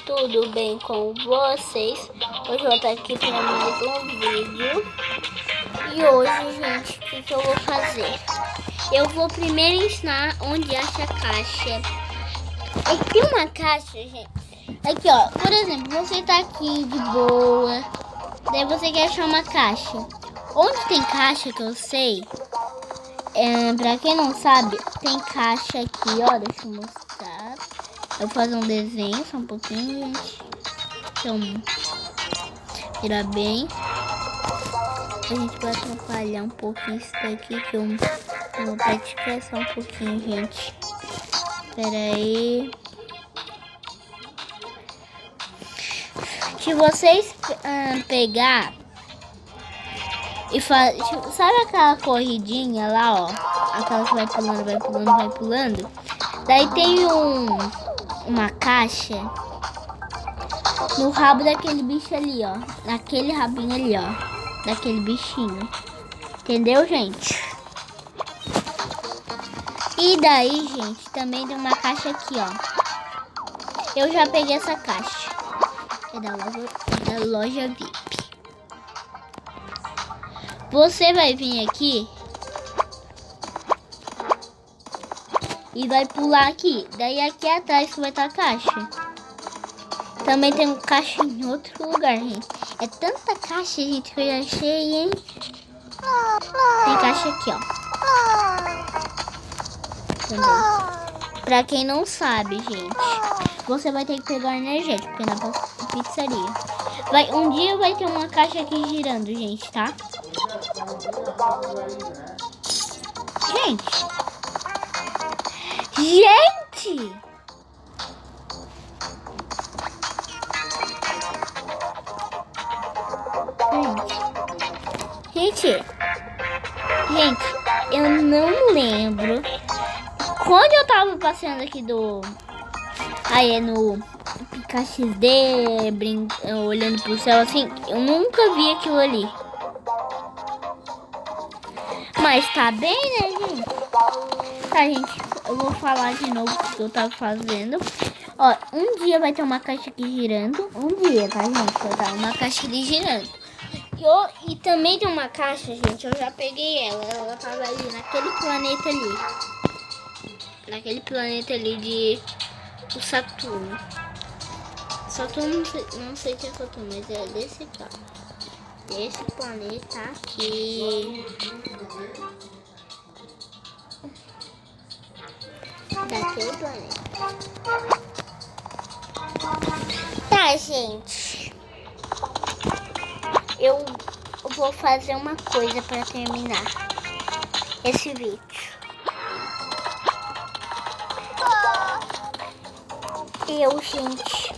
tudo bem com vocês? Hoje eu vou estar aqui para mais um vídeo. E hoje, gente, o que eu vou fazer? Eu vou primeiro ensinar onde acha a caixa. Aqui tem uma caixa, gente. Aqui, ó, por exemplo, você tá aqui de boa, daí você quer achar uma caixa. Onde tem caixa, que eu sei, pra quem não sabe, tem caixa aqui, ó, deixa eu mostrar. Eu vou fazer um desenho, só um pouquinho, gente. Então, tirar bem. A gente vai atrapalhar um pouquinho isso daqui, que eu vou praticar só um pouquinho, gente. Espera aí. Se vocês pegar e fazer, sabe aquela corridinha lá, ó? Aquela que vai pulando, vai pulando, vai pulando. Daí tem uma caixa no rabo daquele bicho ali, ó. Naquele rabinho ali, ó. Daquele bichinho. Entendeu, gente? E daí, gente, também tem uma caixa aqui, ó. Eu já peguei essa caixa. É da loja VIP. Você vai vir aqui e vai pular aqui. Daí aqui atrás que vai estar a caixa. Também tem um caixa em outro lugar, gente. É tanta caixa, gente, que eu já achei, hein? Tem caixa aqui, ó. Também. Pra quem não sabe, gente, você vai ter que pegar energético, porque na pizzaria. Um dia vai ter uma caixa aqui girando, gente, tá? Gente! Gente, eu não lembro quando eu tava passeando aqui no PicaXD, olhando pro céu assim, eu nunca vi aquilo ali. Mas tá bem, né, gente? Tá, gente, eu vou falar de novo o que eu tava fazendo. Ó, um dia vai ter uma caixa aqui girando. Um dia, tá, gente? Vai dar uma caixa ali girando. E também tem uma caixa, gente, eu já peguei ela. Ela tava ali, naquele planeta ali. Naquele planeta ali de Saturno. Saturno, não sei se é Saturno, mas é desse aqui, ó. Desse planeta aqui. Daquele planeta. Tá, gente. Eu vou fazer uma coisa para terminar esse vídeo. Gente,